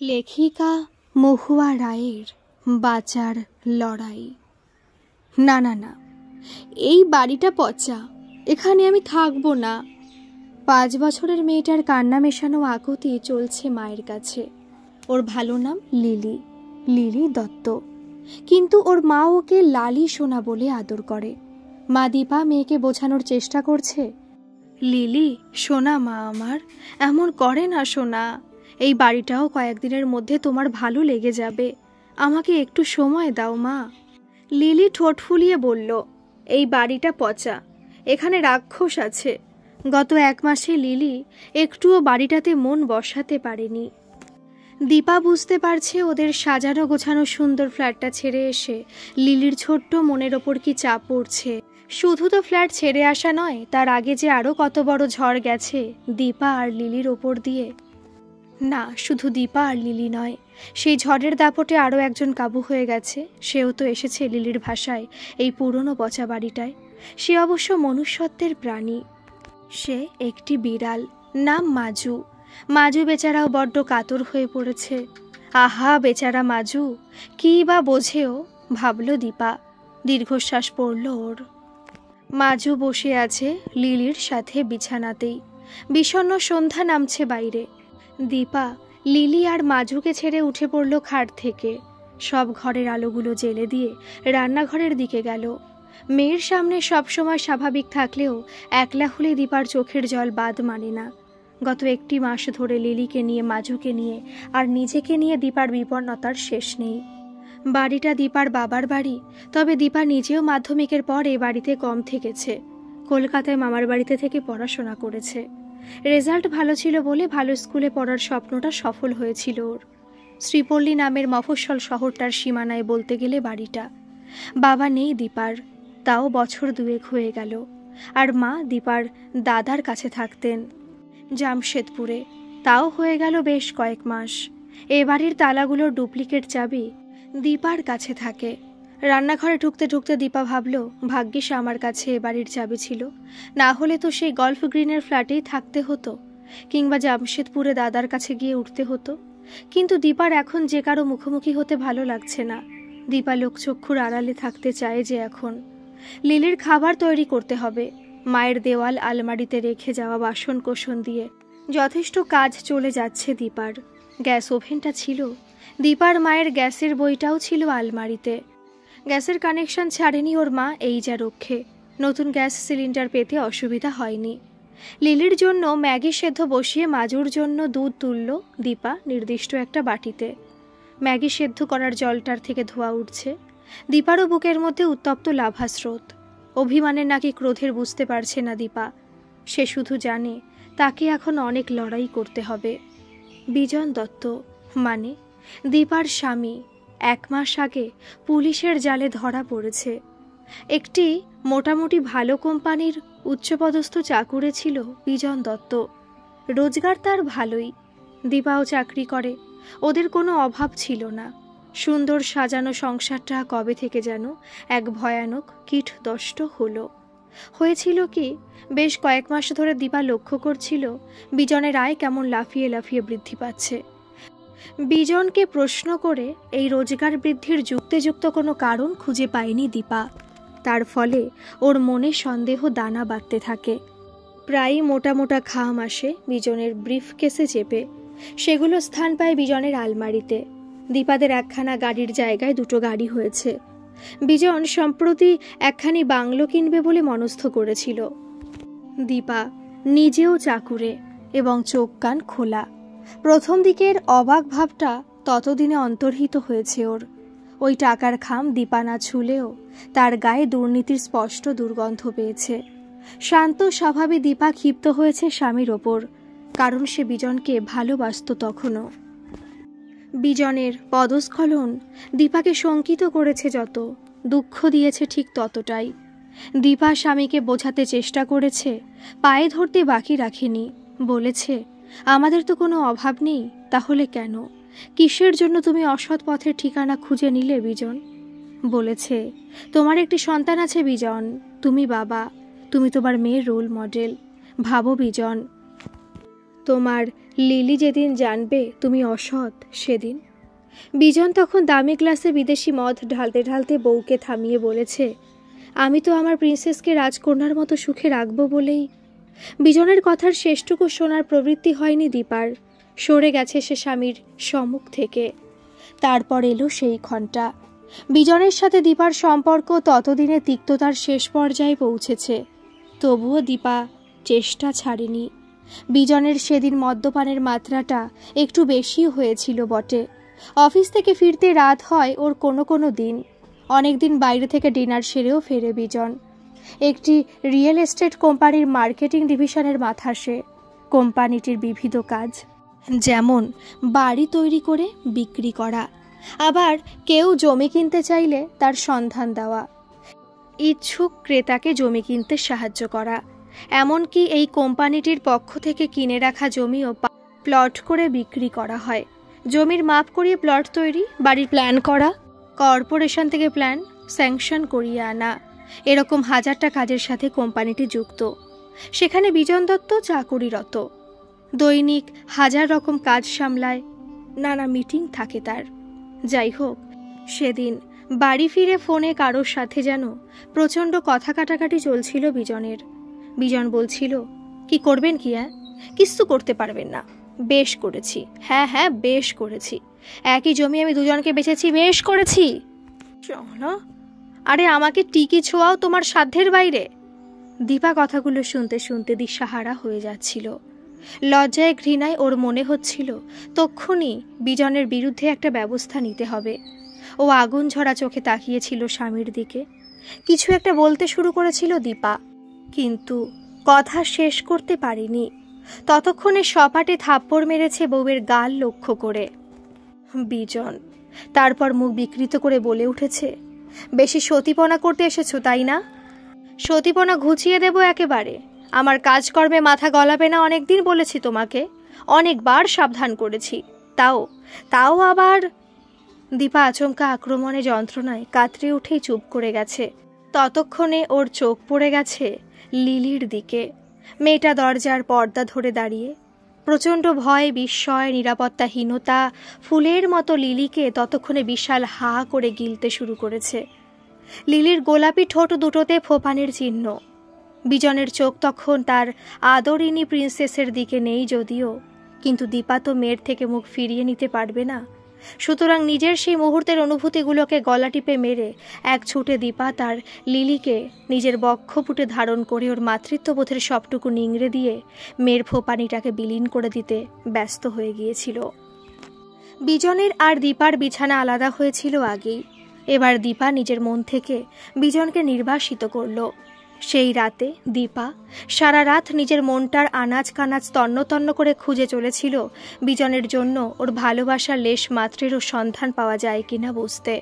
লেখিকা মহুয়া রায়ের বাঁচার লড়াই। না না না, এই বাড়িটা পচা, এখানে আমি থাকবো না। 5 বছরের মেয়েটার কান্না মেশানো আকুতি চলছে মায়ের কাছে। ওর ভালো নাম লিলি, লিলি দত্ত, কিন্তু ওর মা ওকে লালি সোনা বলে আদর করে। মা দীপা মেয়েকে বোঝানোর চেষ্টা করছে, লিলি সোনা মা আমার, এমন করে না সোনা, এই বাড়িটাও কয়েকদিনের মধ্যে তোমার ভালো লেগে যাবে, আমাকে একটু সময় দাও মা। লিলি ঠোঁট ফুলিয়ে বলল, এই বাড়িটা পচা, এখানে রাক্ষস আছে। গত 1 মাসে লিলি একটুও বাড়িটাতে মন বসাতে পারেনি। দীপা বুঝতে পারছে ওদের সাজানো গোছানো সুন্দর ফ্ল্যাটটা ছেড়ে এসে লিলির ছোট্ট মনের ওপর কি চাপ পড়ছে। শুধু তো ফ্ল্যাট ছেড়ে আসা নয়, তার আগে যে আরও কত বড় ঝড় গেছে দীপা আর লিলির ওপর দিয়ে। না, শুধু দীপা আর লিলি নয়, সেই ঝড়ের দাপটে আরও একজন কাবু হয়ে গেছে। সেও তো এসেছে লিলির ভাষায় এই পুরনো পচা বাড়িটায়। সে অবশ্য মনুষ্যত্বের প্রাণী। সে একটি বিড়াল, নাম মাজু। মাজু বেচারাও বড্ড কাতর হয়ে পড়েছে। আহা বেচারা মাজু, কী বা বোঝেও, ভাবল দীপা। দীর্ঘশ্বাস পড়ল ওর। মাজু বসে আছে লিলির সাথে বিছানাতেই। বিষণ্ণ সন্ধ্যা নামছে বাইরে। দীপা লিলি আর মাজুকে ছেড়ে উঠে পড়ল খাট থেকে। সব ঘরের আলোগুলো জ্বেলে দিয়ে রান্নাঘরের দিকে গেল। মেয়ের সামনে সবসময় স্বাভাবিক থাকলেও একলা হলে দীপার চোখের জল বাদ মানে না। গত 1 মাস ধরে লিলিকে নিয়ে, মাজুকে নিয়ে আর নিজেকে নিয়ে দীপার বিপন্নতার শেষ নেই। বাড়িটা দীপার বাবার বাড়ি, তবে দীপা নিজেও মাধ্যমিকের পর এ বাড়িতে কম থেকেছে। কলকাতায় মামার বাড়িতে থেকে পড়াশোনা করেছে। রেজাল্ট ভালো ছিল বলে ভালো স্কুলে পড়ার স্বপ্নটা সফল হয়েছিল ওর। শ্রীপল্লী নামের মফস্বল শহরটার সীমানায় বলতে গেলে বাড়িটা। বাবা নেই দীপার, তাও বছর 2 হয়ে গেল। আর মা দীপার দাদার কাছে থাকতেন জামশেদপুরে, তাও হয়ে গেল বেশ কয়েক মাস। এ বাড়ির তালাগুলোর ডুপ্লিকেট চাবি দীপার কাছে থাকে। রান্নাঘরে ঢুকতে ঢুকতে দীপা ভাবল, ভাগ্যিস আমার কাছে এ বাড়ির চাবি ছিল, না হলে তো সেই গল্ফ গ্রিনের ফ্ল্যাটেই থাকতে হতো, কিংবা জামশেদপুরে দাদার কাছে গিয়ে উঠতে হতো। কিন্তু দীপার এখন যে কারো মুখোমুখি হতে ভালো লাগছে না। দীপা লোকচক্ষুর আড়ালে থাকতে চায় যে এখন। লিলির খাবার তৈরি করতে হবে। মায়ের দেওয়াল আলমারিতে রেখে যাওয়া বাসন কোসন দিয়ে যথেষ্ট কাজ চলে যাচ্ছে দীপার। গ্যাস ওভেনটা ছিল, দীপার মায়ের গ্যাসের বইটাও ছিল আলমারিতে। গ্যাসের কানেকশন ছাড়েনি ওর মা, এই যা রক্ষে। নতুন গ্যাস সিলিন্ডার পেতে অসুবিধা হয়নি। লিলির জন্য ম্যাগি সেদ্ধ বসিয়ে মাজুর জন্য দুধ তুলল দীপা নির্দিষ্ট একটা বাটিতে। ম্যাগি সেদ্ধ করার জলটার থেকে ধোঁয়া উঠছে। দীপারও বুকের মধ্যে উত্তপ্ত লাভাস্রোত। অভিমানের নাকি ক্রোধের বুঝতে পারছে না দীপা। সে শুধু জানে তাকে এখন অনেক লড়াই করতে হবে। বিজন দত্ত মানে দীপার স্বামী 1 মাস আগে পুলিশের জালে ধরা পড়েছে। একটি মোটামুটি ভালো কোম্পানির উচ্চপদস্থ চাকুরে ছিল বিজন দত্ত। রোজগার তার ভালোই, দীপাও চাকরি করে, ওদের কোনো অভাব ছিল না। সুন্দর সাজানো সংসারটা কবে থেকে যেন এক ভয়ানক কীটদষ্ট হলো। হয়েছিল কি, বেশ কয়েক মাস ধরে দীপা লক্ষ্য করছিল বিজনের আয় কেমন লাফিয়ে লাফিয়ে বৃদ্ধি পাচ্ছে। বিজনকে প্রশ্ন করে এই রোজগার বৃদ্ধির যুক্তিযুক্ত কোনো কারণ খুঁজে পায়নি দীপা। তার ফলে ওর মনে সন্দেহ দানা বাঁধতে থাকে। প্রায়ই মোটা মোটা খাম আসে বিজনের ব্রিফকেসে চেপে। সেগুলো স্থান পায় বিজনের আলমারিতে। দীপাদের একখানা গাড়ির জায়গায় 2টো গাড়ি হয়েছে। বিজন সম্প্রতি একখানি বাংলো কিনবে বলে মনস্থ করেছিল। দীপা নিজেও চাকুরে এবং চোখ কান খোলা। প্রথম দিকের অবাক ভাবটা ততদিনে অন্তর্হিত হয়েছে ওর। ওই টাকার খাম দীপা না ছুলেও তার গায়ে দুর্নীতির স্পষ্ট দুর্গন্ধ পেয়েছে। শান্ত স্বভাবে দীপা ক্ষিপ্ত হয়েছে স্বামীর ওপর, কারণ সে বিজনকে ভালোবাসত তখনও। বিজনের পদস্খলন দীপাকে শঙ্কিত করেছে যত, দুঃখ দিয়েছে ঠিক ততটাই। দীপা স্বামীকে বোঝাতে চেষ্টা করেছে, পায়ে ধরতে বাকি রাখেনি। বলেছে, আমাদের তো কোনো অভাব নেই, তাহলে কেন, কিসের জন্য তুমি অসৎ পথের ঠিকানা খুঁজে নিলে বিজন? বলেছে, তোমার একটি সন্তান আছে বিজন, তুমি বাবা, তুমি তোমার মেয়ের রোল মডেল। ভাবো বিজন, তোমার লিলি যেদিন জানবে তুমি অসৎ সেদিন। বিজন তখন দামি গ্লাসে বিদেশি মদ ঢালতে ঢালতে বউকে থামিয়ে বলেছে, আমি তো আমার প্রিন্সেসকে রাজকন্যার মতো সুখে রাখবো বলেই। বিজনের কথার শেষটুকু শোনার প্রবৃত্তি হয়নি দীপার। সরে গেছে সে স্বামীর সম্মুখ থেকে। তারপর এলো সেই ঘণ্টা। বিজনের সাথে দীপার সম্পর্ক ততদিনে তিক্ততার শেষ পর্যায়ে পৌঁছেছে। তবুও দীপা চেষ্টা ছাড়েনি। বিজনের সেদিন মদ্যপানের মাত্রাটা একটু বেশি হয়েছিল বটে। অফিস থেকে ফিরতে রাত হয় ওর কোনো কোনো দিন। অনেক দিন বাইরে থেকে ডিনার সেরেও ফেরে বিজন। একটি রিয়েল এস্টেট কোম্পানির মার্কেটিং ডিভিশনের মাথা সে। কোম্পানিটির বিবিধ কাজ, যেমন বাড়ি তৈরি করে বিক্রি করা, আবার কেউ জমি কিনতে চাইলে তার সন্ধান দেওয়া, ইচ্ছুক ক্রেতাকে জমি কিনতে সাহায্য করা, এমনকি এই কোম্পানিটির পক্ষ থেকে কিনে রাখা জমিও প্লট করে বিক্রি করা হয়। জমির মাপ করিয়ে প্লট তৈরি, বাড়ির প্ল্যান করা, কর্পোরেশন থেকে প্ল্যান স্যাংশন করিয়ে আনা, এরকম হাজারটা কাজের সাথে কোম্পানিটি যুক্ত। সেখানে বিজন দত্ত চাকুরিরত। দৈনিক হাজার রকম কাজ সামলায়, নানা মিটিং থাকে তার। যাই হোক, সেদিন বাড়ি ফিরে ফোনে কারোর সাথে যেন প্রচণ্ড কথা কাটাকাটি চলছিল বিজনের। বিজন বলছিল, কি করবেন কি? কিচ্ছু করতে পারবেন না। বেশ করেছি, হ্যাঁ হ্যাঁ বেশ করেছি। একই জমি আমি দুজনকে বেচেছি, বেশ করেছি। আরে আমাকে টিকি ছোঁয়াও তোমার সাধ্যের বাইরে। দীপা কথাগুলো শুনতে শুনতে দিশাহারা হয়ে যাচ্ছিল। লজ্জায় ঘৃণায় ওর মনে হচ্ছিল তক্ষুনি বিজনের বিরুদ্ধে একটা ব্যবস্থা নিতে হবে। ও আগুন ঝরা চোখে তাকিয়েছিল স্বামীর দিকে। কিছু একটা বলতে শুরু করেছিল দীপা, কিন্তু কথা শেষ করতে পারেনি। ততক্ষণে সপাটে থাপ্পড় মেরেছে বউয়ের গাল লক্ষ্য করে বিজন। তারপর মুখ বিকৃত করে বলে উঠেছে, বেশি সতীপনা করতে এসেছো তাই না? সতীপনা ঘুচিয়ে দেব একেবারে। আমার কাজকর্মে মাথা গলাবে না অনেকদিন বলেছি তোমাকে, অনেকবার সাবধান করেছি, তাও আবার। দীপা আচমকা আক্রমণে যন্ত্রণায় কাতরে উঠেই চুপ করে গেছে। ততক্ষণে ওর চোখ পড়ে গেছে লিলির দিকে। মেয়েটা দরজার পর্দা ধরে দাঁড়িয়ে। প্রচণ্ড ভয়, বিস্ময়, নিরাপত্তাহীনতা ফুলের মতো লিলিকে ততক্ষণে বিশাল হা করে গিলতে শুরু করেছে। লিলির গোলাপি ঠোঁট দুটোতে ফোপানের চিহ্ন। বিজনের চোখ তখন তার আদরিনী প্রিন্সেসের দিকে নেই যদিও, কিন্তু দীপা তো মেয়ের থেকে মুখ ফিরিয়ে নিতে পারবে না। সুতরাং নিজের সেই মুহূর্তের অনুভূতিগুলোকে গলা টিপে মেরে এক ছুটে দীপা তার লিলিকে নিজের বক্ষপুটে ধারণ করে ওর মাতৃত্ববোধের সবটুকু নিংড়ে দিয়ে মেয়ের ফোপানিটাকে বিলীন করে দিতে ব্যস্ত হয়ে গিয়েছিল। বিজনের আর দীপার বিছানা আলাদা হয়েছিল আগেই। এবার দীপা নিজের মন থেকে বিজনকে নির্বাসিত করল। সেই রাতে দীপা সারা রাত নিজের মনটার আনাজ কানাজ তন্ন তন্ন করে খুঁজে চলেছিল বিজনের জন্য ওর ভালোবাসার লেশ মাত্রেরও সন্ধান পাওয়া যায় কিনা বুঝতে।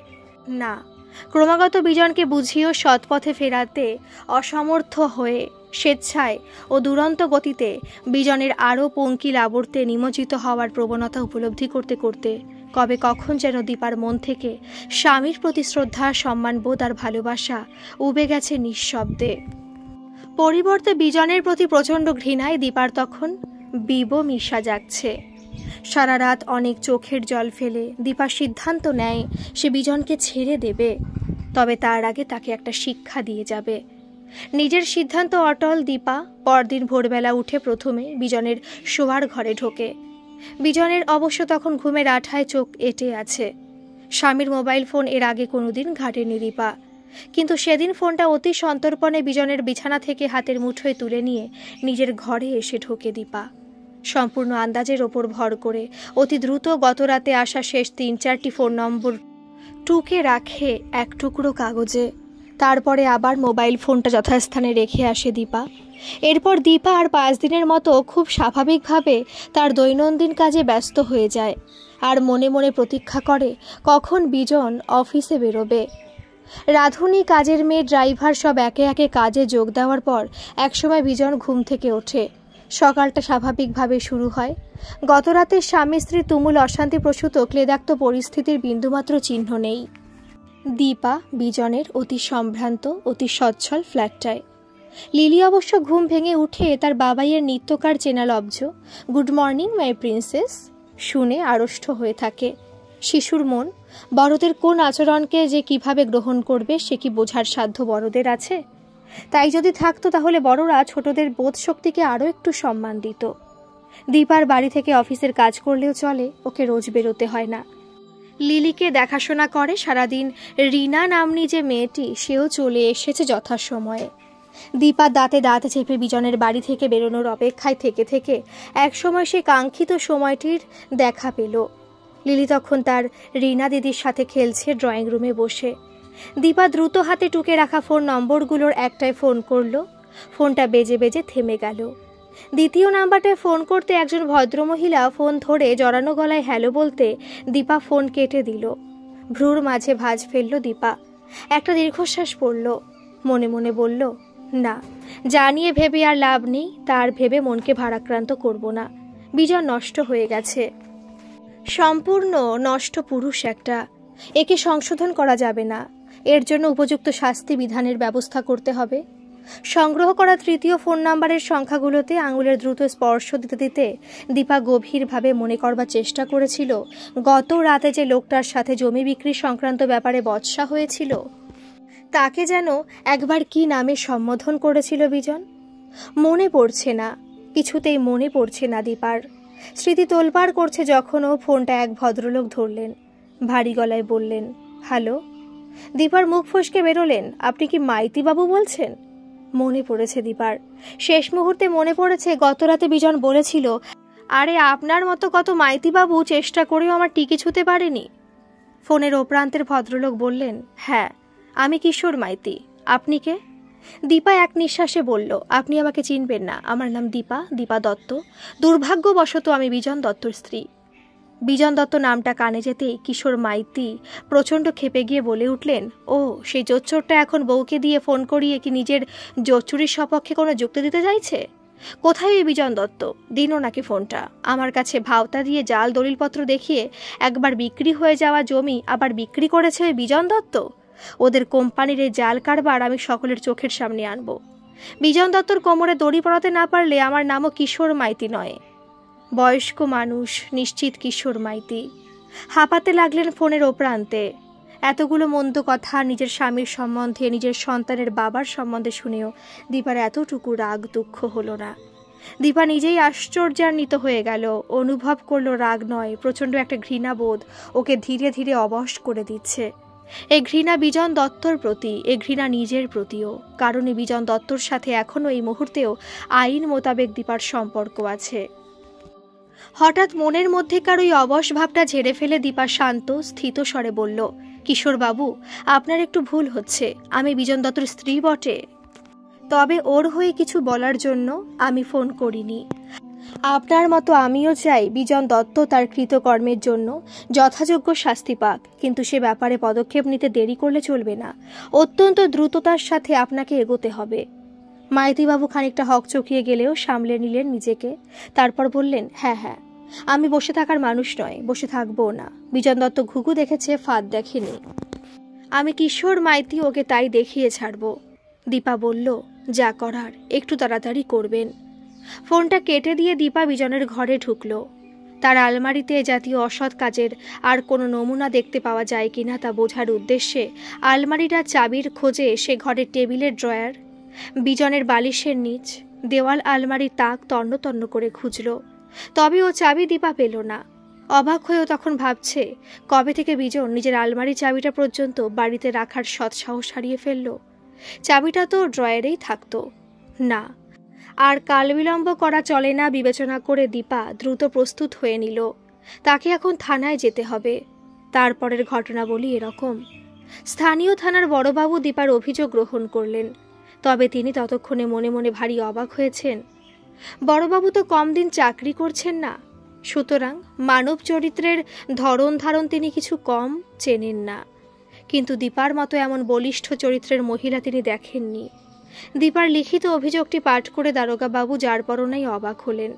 না, ক্রমাগত বিজনকে বুঝিয়েও সৎপথে ফেরাতে অসমর্থ হয়ে স্বেচ্ছায় ও দুরন্ত গতিতে বিজনের আরও পঙ্কিল আবর্তে নিমজ্জিত হওয়ার প্রবণতা উপলব্ধি করতে করতে কবে কখন যেন দীপার মন থেকে স্বামীর প্রতি শ্রদ্ধা, সম্মানবোধ আর ভালোবাসা উবে গেছে নিঃশব্দে। পরিবর্তে বিজনের প্রতি প্রচণ্ড ঘৃণায় দীপার তখন মিশা যাচ্ছে। সারা রাত অনেক চোখের জল ফেলে দীপা সিদ্ধান্ত নেয় সে বিজনকে ছেড়ে দেবে, তবে তার আগে তাকে একটা শিক্ষা দিয়ে যাবে। নিজের সিদ্ধান্ত অটল দীপা পরদিন ভোরবেলা উঠে প্রথমে বিজনের শোয়ার ঘরে ঢোকে। বিজনের অবশ্য তখন ঘুমের আঠায় চোখ এঁটে আছে। স্বামীর মোবাইল ফোন এর আগে কোনোদিন ঘাটেনি দীপা, কিন্তু সেদিন ফোনটা অতি সন্তর্পণে বিজনের বিছানা থেকে হাতের মুঠোয় তুলে নিয়ে নিজের ঘরে এসে ঢোকে দীপা। সম্পূর্ণ আন্দাজের ওপর ভর করে অতি দ্রুত গতরাতে আসা শেষ 3-4টি ফোন নম্বর টুকে রাখে এক টুকরো কাগজে। তারপরে আবার মোবাইল ফোনটা যথাস্থানে রেখে আসে দীপা। এরপর দীপা আর 5 দিনের মতো খুব স্বাভাবিকভাবে তার দৈনন্দিন কাজে ব্যস্ত হয়ে যায় আর মনে মনে প্রতীক্ষা করে কখন বিজন অফিসে বেরোবে। রাঁধুনি, কাজের মেয়ে, ড্রাইভার সব একে একে কাজে যোগ দেওয়ার পর একসময় বিজন ঘুম থেকে ওঠে। সকালটা স্বাভাবিকভাবে শুরু হয়। গতরাতে স্বামী স্ত্রী তুমুল অশান্তিপ্রসূত ক্লেদাক্ত পরিস্থিতির বিন্দুমাত্র চিহ্ন নেই দীপা বিজনের অতি সম্ভ্রান্ত, অতি সচ্ছল ফ্ল্যাটটায়। লিলি অবশ্য ঘুম ভেঙে উঠে তার বাবাইয়ের নিত্যকার চেনা লব্জ গুড মর্নিং মাই প্রিন্সেস শুনে আড়ষ্ট হয়ে থাকে। শিশুর মন বড়দের কোন আচরণকে যে কিভাবে গ্রহণ করবে সে কি বোঝার সাধ্য বড়দের আছে? তাই যদি থাকতো তাহলে বড়রা ছোটদের বোধ শক্তিকে আরও একটু সম্মান দিত। দীপার বাড়ি থেকে অফিসের কাজ করলেও চলে, ওকে রোজ বেরোতে হয় না। লিলিকে দেখাশোনা করে সারাদিন রিনা নামনি যে মেয়েটি, সেও চলে এসেছে যথাসময়ে। দীপা দাঁতে দাঁত চেপে বিজনের বাড়ি থেকে বেরোনোর অপেক্ষায় থেকে থেকে একসময় সে কাঙ্ক্ষিত সময়টির দেখা পেল। লিলি তখন তার রিনা দিদির সাথে খেলছে ড্রয়িং রুমে বসে। দীপা দ্রুত হাতে টুকে রাখা ফোন নম্বরগুলোর একটায় ফোন করলো। ফোনটা বেজে বেজে থেমে গেল। দ্বিতীয় নাম্বারটায় ফোন করতে একজন ভদ্রমহিলা ফোন ধরে জড়ানো গলায় হ্যালো বলতে দীপা ফোন কেটে দিল। ভ্রুর মাঝে ভাঁজ ফেলল দীপা। একটা দীর্ঘশ্বাস পড়ল। মনে মনে বলল, না, জানিয়ে ভেবে আর লাভ নেই, তার ভেবে মনকে ভারাক্রান্ত করব না। বিজন নষ্ট হয়ে গেছে, সম্পূর্ণ নষ্ট পুরুষ একটা। একে সংশোধন করা যাবে না, এর জন্য উপযুক্ত শাস্তি বিধানের ব্যবস্থা করতে হবে। সংগ্রহ করা তৃতীয় ফোন নাম্বারের সংখ্যাগুলোতে আঙুলের দ্রুত স্পর্শ দিতে দিতে দীপা গভীরভাবে মনে করবার চেষ্টা করেছিল গত রাতে যে লোকটার সাথে জমি বিক্রি সংক্রান্ত ব্যাপারে বচসা হয়েছিল, তাকে যেন একবার কি নামে সম্বোধন করেছিল বিজন। মনে পড়ছে না, কিছুতেই মনে পড়ছে না দীপার। স্মৃতি তোলপাড় করছে যখনও ফোনটা এক ভদ্রলোক ধরলেন, ভারী গলায় বললেন, হ্যালো। দীপার মুখ ফসকে বেরোলেন, আপনি কি মাইতি বাবু বলছেন? মনে পড়েছে দীপার, শেষ মুহূর্তে মনে পড়েছে গত রাতে বিজন বলেছিল, আরে আপনার মতো কত মাইতি বাবু চেষ্টা করেও আমার টিকি ছুঁতে পারেনি। ফোনের ওপ্রান্তের ভদ্রলোক বললেন, হ্যাঁ, আমি কিশোর মাইতি, আপনি কে? দীপা এক নিঃশ্বাসে বলল, আপনি আমাকে চিনবেন না, আমার নাম দীপা, দীপা দত্ত। দুর্ভাগ্যবশত আমি বিজন দত্তর স্ত্রী। বিজন দত্ত নামটা কানে যেতেই কিশোর মাইতি প্রচণ্ড ক্ষেপে গিয়ে বলে উঠলেন, ও সেই জোচ্চোরটা এখন বউকে দিয়ে ফোন করিয়ে কি নিজের জোচ্চুরির সপক্ষে কোনো যুক্তি দিতে চাইছে? কোথায় ওই বিজন দত্ত? দিনও নাকি ফোনটা। আমার কাছে ভাওতা দিয়ে জাল দলিলপত্র দেখিয়ে একবার বিক্রি হয়ে যাওয়া জমি আবার বিক্রি করেছে ওই বিজন দত্ত। ওদের কোম্পানির এই জাল কারবার আমি সকলের চোখের সামনে আনব। বিজন দত্তর কোমরে দড়ি পড়াতে না পারলে আমার নামও কিশোর মাইতি নয়। বয়স্ক মানুষ, নিশ্চিত কিশোর মাইতি। হাঁপাতে লাগলেন ফোনের ওপ্রান্তে। এতগুলো মন্দ কথা নিজের স্বামীর সম্বন্ধে, নিজের সন্তানের বাবার সম্বন্ধে শুনেও দীপার এতটুকু রাগ দুঃখ হলো না। দীপা নিজেই আশ্চর্যান্বিত হয়ে গেল, অনুভব করলো রাগ নয়, প্রচণ্ড একটা ঘৃণাবোধ ওকে ধীরে ধীরে অবশ করে দিচ্ছে। এই ঘৃণা বিজন দত্তর প্রতি, এই ঘৃণা নিজের প্রতিও, কারণ বিজন দত্তর সাথে এখনও এই মুহূর্তেও আইন মোতাবেক দীপার সম্পর্ক আছে। হঠাৎ মনের মধ্যেকার ওই অবশ ভাবটা ঝেড়ে ফেলে দীপা শান্ত স্থিত স্বরে বলল, কিশোর বাবু, আপনার একটু ভুল হচ্ছে, আমি বিজন দত্তর স্ত্রী বটে, তবে ওর হয়ে কিছু বলার জন্য আমি ফোন করিনি। আপনার মতো আমিও চাই বিজন দত্ত তার কৃতকর্মের জন্য যথাযোগ্য শাস্তি পাক, কিন্তু সে ব্যাপারে পদক্ষেপ নিতে দেরি করলে চলবে না। অত্যন্ত দ্রুততার সাথে আপনাকে এগোতে হবে। মাইতিবাবু খানিকটা হকচকিয়ে গেলেও সামলে নিলেন নিজেকে। তারপর বললেন, হ্যাঁ হ্যাঁ, আমি বসে থাকার মানুষ নয়, বসে থাকবো না। বিজন দত্ত ঘুঘু দেখেছে, ফাঁদ দেখেনি। আমি কিশোর মাইতি, ওকে তাই দেখিয়ে ছাড়ব। দীপা বলল, যা করার একটু তাড়াতাড়ি করবেন। ফোনটা কেটে দিয়ে দীপা বিজনের ঘরে ঢুকল। তার আলমারিতে জাতীয় অসৎ কাজের আর কোনো নমুনা দেখতে পাওয়া যায় কিনা তা বোঝার উদ্দেশ্যে আলমারিটার চাবির খোঁজে সে ঘরের টেবিলের ড্রয়ার, বিজনের বালিশের নিচ, দেওয়াল, আলমারির তাক তন্ন তন্ন করে খুঁজল। তবে ও চাবি দীপা পেল না। অবাক হয়েও তখন ভাবছে, কবে থেকে বিজন নিজের আলমারির চাবিটা পর্যন্ত বাড়িতে রাখার সৎসাহস হারিয়ে ফেলল। চাবিটা তো ড্রয়ারেই থাকতো না। আর কাল বিলম্ব করা চলে না বিবেচনা করে দীপা দ্রুত প্রস্তুত হয়ে নিল। তাকে এখন থানায় যেতে হবে। তারপরের ঘটনা বলি এরকম। স্থানীয় থানার বড়বাবু দীপার অভিযোগ গ্রহণ করলেন, তবে তিনি ততক্ষণে মনে মনে ভারী অবাক হয়েছেন। বড়বাবু তো কম দিন চাকরি করছেন না, সুতরাং মানব চরিত্রের ধরন ধারণ তিনি কিছু কম চেনেন না। কিন্তু দীপার মতো এমন বলিষ্ঠ চরিত্রের মহিলা তিনি দেখেননি। দীপার লিখিত অভিযোগটি পাঠ করে দারোগাবাবু যার পরনাই অবাক হলেন।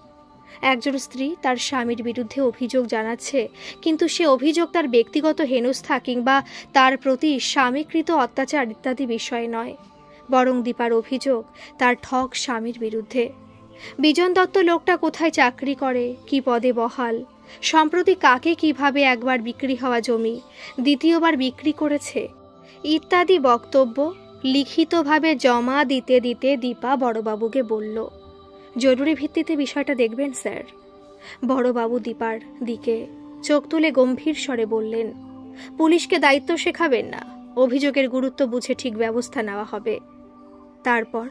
একজন স্ত্রী তার স্বামীর বিরুদ্ধে অভিযোগ জানাচ্ছে, কিন্তু সে অভিযোগ তার ব্যক্তিগত হেনস্থা কিংবা তার প্রতি স্বামীকৃত অত্যাচার ইত্যাদি বিষয় নয়। বরং দীপার অভিযোগ তার ঠক স্বামীর বিরুদ্ধে। বিজন দত্ত লোকটা কোথায় চাকরি করে, কি পদে বহাল, সম্প্রতি কাকে কিভাবে একবার বিক্রি হওয়া জমি দ্বিতীয়বার বিক্রি করেছে ইত্যাদি বক্তব্য লিখিতভাবে জমা দিতে দিতে দীপা বড়বাবুকে বলল, জরুরি ভিত্তিতে বিষয়টা দেখবেন স্যার। বড়বাবু দীপার দিকে চোখ তুলে গম্ভীর স্বরে বললেন, পুলিশকে দায়িত্ব শেখাবেন না, অভিযোগের গুরুত্ব বুঝে ঠিক ব্যবস্থা নেওয়া হবে। তারপর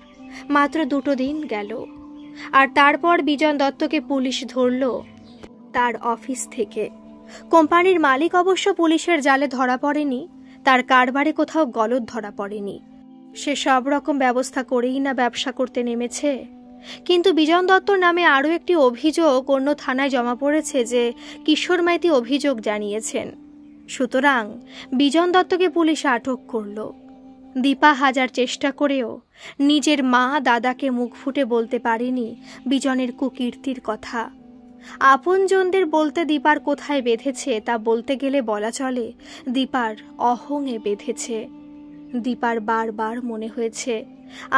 মাত্র 2 দিন গেল, আর তারপর বিজন দত্তকে পুলিশ ধরল তার অফিস থেকে। কোম্পানির মালিক অবশ্য পুলিশের জালে ধরা পড়েনি, তার কারবারে কোথাও গলদ ধরা পড়েনি। সে সব রকম ব্যবস্থা করেই না ব্যবসা করতে নেমেছে। কিন্তু বিজন দত্তর নামে আরও একটি অভিযোগ অন্য থানায় জমা পড়েছে যে কিশোর মাইতি অভিযোগ জানিয়েছেন। সুতরাং বিজন দত্তকে পুলিশ আটক করল। দীপা হাজার চেষ্টা করেও নিজের মা দাদাকে মুখ ফুটে বলতে পারেনি বিজনের কুকীর্তির কথা। আপনজনদের বলতে দীপার কোথায় বেঁধেছে তা বলতে গেলে বলা চলে দীপার অহংয়ে বেঁধেছে। দীপার বারবার মনে হয়েছে,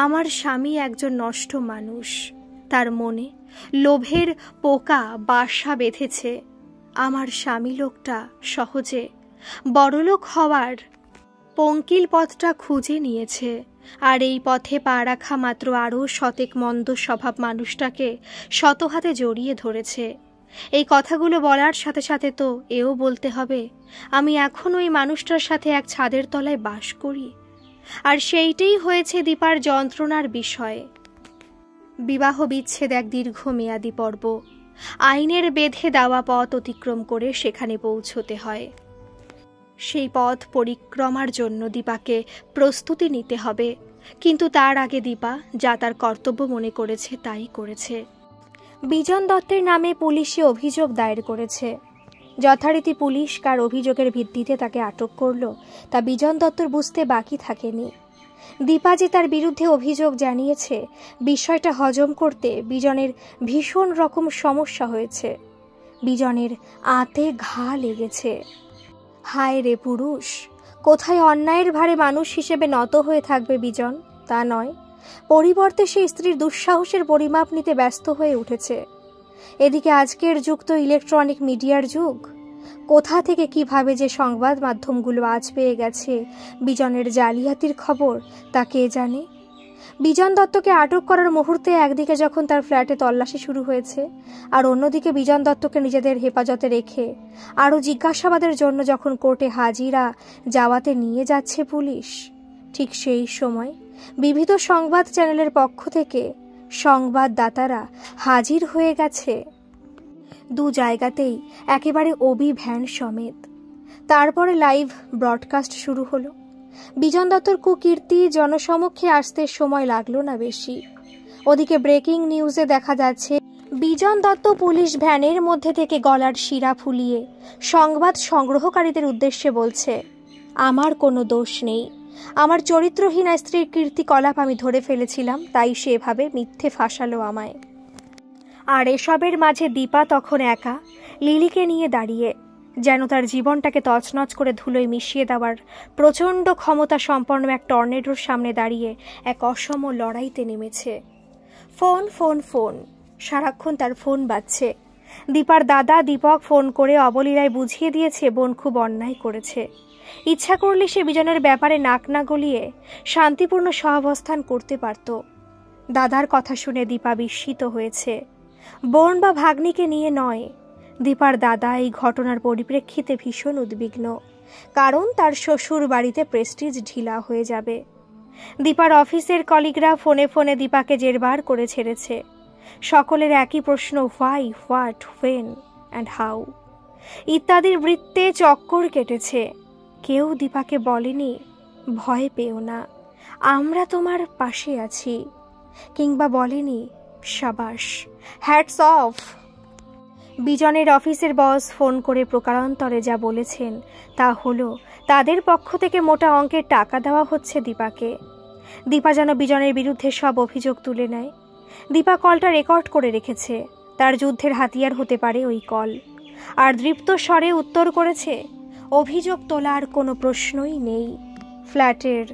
আমার স্বামী একজন নষ্ট মানুষ, তার মনে লোভের পোকা বাসা বেঁধেছে। আমার স্বামী লোকটা সহজে বড়লোক হওয়ার পঙ্কিল পথটা খুঁজে নিয়েছে, আর এই পথে পা রাখা মাত্র আরও শতেক মন্দ স্বভাব মানুষটাকে শতহাতে জড়িয়ে ধরেছে। এই কথাগুলো বলার সাথে সাথে তো এও বলতে হবে, আমি এখন ওই মানুষটার সাথে এক ছাদের তলায় বাস করি, আর সেইটাই হয়েছে দীপার যন্ত্রণার বিষয়। বিবাহ বিচ্ছেদ এক দীর্ঘমেয়াদী পর্ব। আইনের বেঁধে দেওয়া পথ অতিক্রম করে সেখানে পৌঁছতে হয়। সেই পথ পরিক্রমার জন্য দীপাকে প্রস্তুতি নিতে হবে, কিন্তু তার আগে দীপা যা তার কর্তব্য মনে করেছে তাই করেছে। বিজন দত্তের নামে পুলিশে অভিযোগ দায়ের করেছে। যথারীতি পুলিশ কার অভিযোগের ভিত্তিতে তাকে আটক করল তা বিজন দত্তর বুঝতে বাকি থাকেনি। দীপা যে তার বিরুদ্ধে অভিযোগ জানিয়েছে, বিষয়টা হজম করতে বিজনের ভীষণ রকম সমস্যা হয়েছে। বিজনের আঁতে ঘা লেগেছে। হায় রে পুরুষ, কোথায় অন্যায়ের ভারে মানুষ হিসেবে নত হয়ে থাকবে বিজন, তা নয়, পরিবর্তে সে স্ত্রীর দুঃসাহসের পরিমাপ নিতে ব্যস্ত হয়ে উঠেছে। এদিকে আজকের যুগ তো ইলেকট্রনিক মিডিয়ার যুগ। কোথা থেকে কিভাবে যে সংবাদ মাধ্যমগুলো আজ পেয়ে গেছে বিজনের জালিয়াতির খবর, তা কে জানে। বিজন দত্তকে আটক করার মুহূর্তে একদিকে যখন তার ফ্ল্যাটে তল্লাশি শুরু হয়েছে, আর অন্যদিকে বিজন দত্তকে নিজেদের হেফাজতে রেখে আরও জিজ্ঞাসাবাদের জন্য যখন কোর্টে হাজিরা যাওয়াতে নিয়ে যাচ্ছে পুলিশ, ঠিক সেই সময় বিবিধ সংবাদ চ্যানেলের পক্ষ থেকে সংবাদদাতারা হাজির হয়ে গেছে। 2 জায়গাতেই একেবারে ওবি ভ্যান সমেত। তারপরে লাইভ ব্রডকাস্ট শুরু হলো। বিজন দত্তর কুকীর্তি জনসমক্ষে আসতে সময় লাগলো না বেশি। ওদিকে ব্রেকিং নিউজে দেখা যাচ্ছে বিজন দত্ত পুলিশ ভ্যানের মধ্যে থেকে গলার শিরা ফুলিয়ে সংবাদ সংগ্রহকারীদের উদ্দেশ্যে বলছে, আমার কোনো দোষ নেই, আমার চরিত্রহীনা স্ত্রীর কীর্তিকলাপ আমি ধরে ফেলেছিলাম, তাই সেভাবে মিথ্যে ফাঁসালো আমায়। আর এসবের মাঝে দীপা তখন একা লিলিকে নিয়ে দাঁড়িয়ে, যেন তার জীবনটাকে তছনছ করে ধুলোয় মিশিয়ে দেওয়ার প্রচণ্ড ক্ষমতা সম্পন্ন এক টর্নেডোর সামনে দাঁড়িয়ে এক অসম লড়াইতে নেমেছে। ফোন ফোন ফোন, সারাক্ষণ তার ফোন বাজছে। দীপার দাদা দীপক ফোন করে অবলীলায় বুঝিয়ে দিয়েছে বোন খুব অন্যায় করেছে। ইচ্ছা করলে সে বিজনের ব্যাপারে নাক না গলিয়ে শান্তিপূর্ণ সহাবস্থান করতে পারত। দাদার কথা শুনে দীপা বিস্মিত হয়েছে। বোন বা ভাগ্নিকে নিয়ে নয়, দীপার দাদা এই ঘটনার পরিপ্রেক্ষিতে ভীষণ উদ্বিগ্ন, কারণ তার শ্বশুর বাড়িতে প্রেস্টিজ ঢিলা হয়ে যাবে। দীপার অফিসের কলিগরা ফোনে ফোনে দীপাকে জেরবার করে ছেড়েছে। সকলের একই প্রশ্ন, why, what, when and how ইত্যাদির বৃত্তে চক্কর কেটেছে। কেউ দীপাকে বলেনি ভয় পেও না, আমরা তোমার পাশে আছি, কিংবা বলেনি শাবাশ, হ্যাটস অফ। বিজনের অফিসের বস ফোন করে প্রকারান্তরে যা বলেছেন তা হলো তাদের পক্ষ থেকে মোটা অঙ্কের টাকা দেওয়া হচ্ছে দীপাকে। দীপা যেন বিজনের বিরুদ্ধে সব অভিযোগ তুলে নেয়। দীপা কলটা রেকর্ড করে রেখেছে, তার যুদ্ধের হাতিয়ার হতে পারে ওই কল। আর দৃপ্ত স্বরে উত্তর করেছে, অভিযোগ তোলার কোনো প্রশ্নই নেই। ফ্ল্যাটের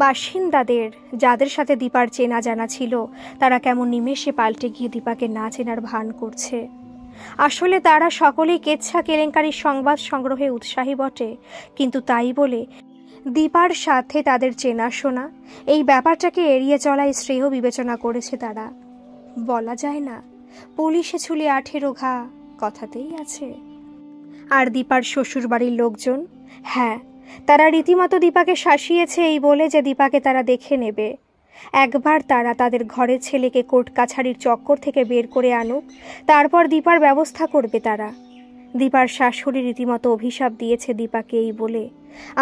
বাসিন্দাদের যাদের সাথে দীপার চেনা জানা ছিল তারা কেমন নিমেষে পাল্টে গিয়ে দীপাকে না চেনার ভান করছে। আসলে তারা সকলেই কেচ্ছা কেলেঙ্কারির সংবাদ সংগ্রহে উৎসাহী বটে, কিন্তু তাই বলে দীপার সাথে তাদের চেনাশোনা এই ব্যাপারটাকে এড়িয়ে চলাই শ্রেয় বিবেচনা করেছে তারা। বলা যায় না, পুলিশে ছুলে 18 ঘা কথাতেই আছে। আর দীপার শ্বশুর বাড়ির লোকজন, হ্যাঁ, তারা রীতিমতো দীপাকে শাসিয়েছে এই বলে যে দীপাকে তারা দেখে নেবে। একবার তারা তাদের ঘরের ছেলেকে কোর্ট কাছারির চক্কর থেকে বের করে আনুক, তারপর দীপার ব্যবস্থা করবে তারা। দীপার শাশুড়ি রীতিমতো অভিশাপ দিয়েছে দীপাকে এই বলে,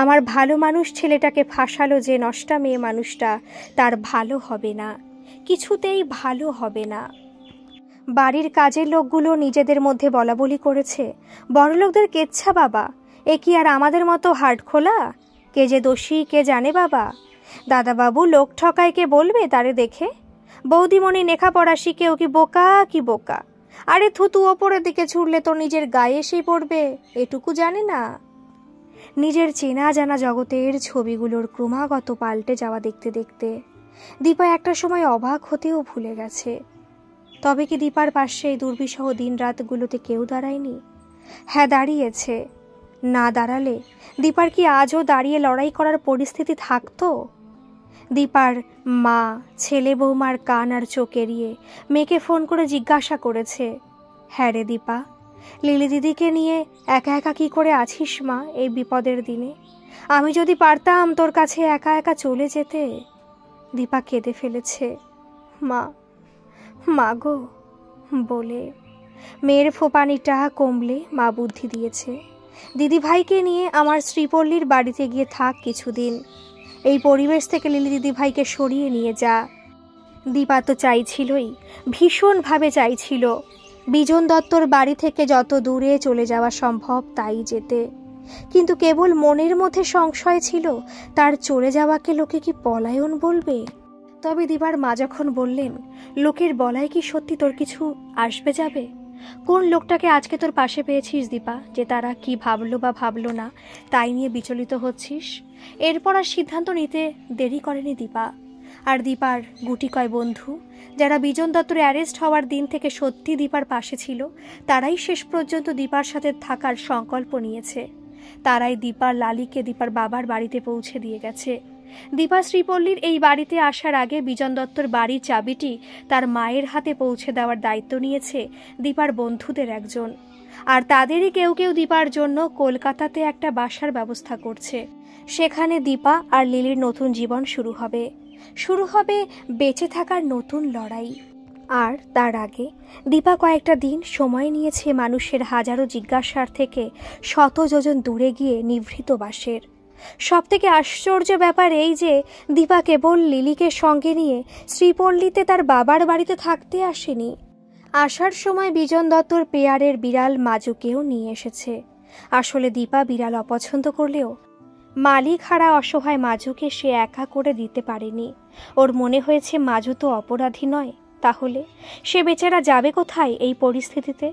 আমার ভালো মানুষ ছেলেটাকে ফাঁসালো যে নষ্টা মেয়ে মানুষটা, তার ভালো হবে না, কিছুতেই ভালো হবে না। বাড়ির কাজের লোকগুলো নিজেদের মধ্যে বলাবলি করেছে, বড়লোকদের কেচ্ছা বাবা, এ কি আর আমাদের মতো হার্ট খোলা? কে যে দোষী কে জানে বাবা। দাদাবাবু লোক ঠকায় কে বলবে তারে দেখে? বৌদিমণি লেখাপড়া শিখে ও কি বোকা কি বোকা? আরে থুতু ওপরের দিকে ছুড়লে তো নিজের গায়ে এসেই পড়বে, এটুকু জানে না। নিজের চেনা জানা জগতের ছবিগুলোর ক্রমাগত পাল্টে যাওয়া দেখতে দেখতে দীপা একটা সময় অবাক হতেও ভুলে গেছে। তবে কি দীপার পাশে এই দুর্বিষহ দিন রাতগুলোতে কেউ দাঁড়ায়নি? হ্যাঁ, দাঁড়িয়েছে। না দাঁড়ালে দীপার কি আজও দাঁড়িয়ে লড়াই করার পরিস্থিতি থাকতো? দীপার মা ছেলে বৌমার কান আর চোখ এড়িয়ে মেয়েকে ফোন করে জিজ্ঞাসা করেছে, হ্যাঁ রে দীপা, লিলি দিদিকে নিয়ে একা একা কি করে আছিস মা এই বিপদের দিনে? আমি যদি পারতাম তোর কাছে একা একা চলে যেতে। দীপা কেঁদে ফেলেছে, মা মা গো বলে। মেয়ের ফোপানিটা কমলে মা বুদ্ধি দিয়েছে, দিদিভাইকে নিয়ে আমার শ্রীপল্লীর বাড়িতে গিয়ে থাক কিছুদিন, এই পরিবেশ থেকে লিলি দিদিভাইকে সরিয়ে নিয়ে যা। দীপা তো চাইছিলই, ভীষণভাবে চাইছিল বিজন দত্তর বাড়ি থেকে যত দূরে চলে যাওয়া সম্ভব তাই যেতে, কিন্তু কেবল মনের মধ্যে সংশয় ছিল তার চলে যাওয়াকে লোকে কি পলায়ন বলবে। তবে দীপার মা যখন বললেন, লোকের বলায় কি সত্যি তোর কিছু আসবে যাবে? কোন লোকটাকে আজকে তোর পাশে পেয়েছিস দীপা, যে তারা কি ভাবলো বা ভাবলো না তাই নিয়ে বিচলিত হচ্ছিস? এরপর আর সিদ্ধান্ত নিতে দেরি করেনি দীপা। আর দীপার গুটি কয় বন্ধু যারা বিজন দত্তর অ্যারেস্ট হওয়ার দিন থেকে সত্যি দীপার পাশে ছিল, তারাই শেষ পর্যন্ত দীপার সাথে থাকার সংকল্প নিয়েছে। তারাই দীপার লালিকে দীপার বাবার বাড়িতে পৌঁছে দিয়ে গেছে। দীপা শ্রীপল্লীর এই বাড়িতে আসার আগে বিজন দত্তর বাড়ির চাবিটি তার মায়ের হাতে পৌঁছে দেওয়ার দায়িত্ব নিয়েছে দীপার বন্ধুদের একজন। আর তাদেরই কেউ কেউ দীপার জন্য কলকাতাতে একটা বাসার ব্যবস্থা করছে। সেখানে দীপা আর লিলির নতুন জীবন শুরু হবে বেঁচে থাকার নতুন লড়াই। আর তার আগে দীপা কয়েকটা দিন সময় নিয়েছে মানুষের হাজারো জিজ্ঞাসার থেকে শত যোজন দূরে গিয়ে নিভৃত বাসের। সবথেকে আশ্চর্য ব্যাপার এই যে দীপা কেবল লিলিকে সঙ্গে নিয়ে শ্রীপল্লীতে তার বাবার বাড়িতে থাকতে আসেনি, আসার সময় বিজন দত্তর পেয়ারের বিড়াল মাজুকেও নিয়ে এসেছে। আসলে দীপা বিড়াল অপছন্দ করলেও মালিক হারা অসহায় মাজুকে সে একা করে দিতে পারেনি। ওর মনে হয়েছে মাজু তো অপরাধী নয়, তাহলে সে বেচারা যাবে কোথায় এই পরিস্থিতিতে?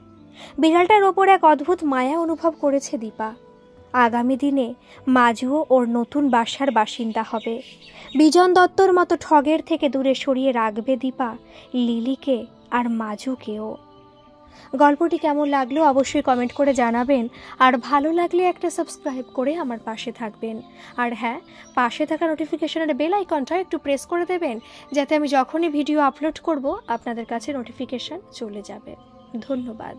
বিড়ালটার ওপর এক অদ্ভুত মায়া অনুভব করেছে দীপা। আগামী দিনে মাজুও ওর নতুন বাসার বাসিন্দা হবে। বিজন দত্তর মতো ঠগের থেকে দূরে সরিয়ে রাখবে দীপা লিলিকে আর মাজুকেও। গল্পটি কেমন লাগলো অবশ্যই কমেন্ট করে জানাবেন, আর ভালো লাগলে একটা সাবস্ক্রাইব করে আমার পাশে থাকবেন। আর হ্যাঁ, পাশে থাকা নোটিফিকেশনের বেল আইকনটা একটু প্রেস করে দেবেন, যাতে আমি যখনই ভিডিও আপলোড করব আপনাদের কাছে নোটিফিকেশন চলে যাবে। ধন্যবাদ।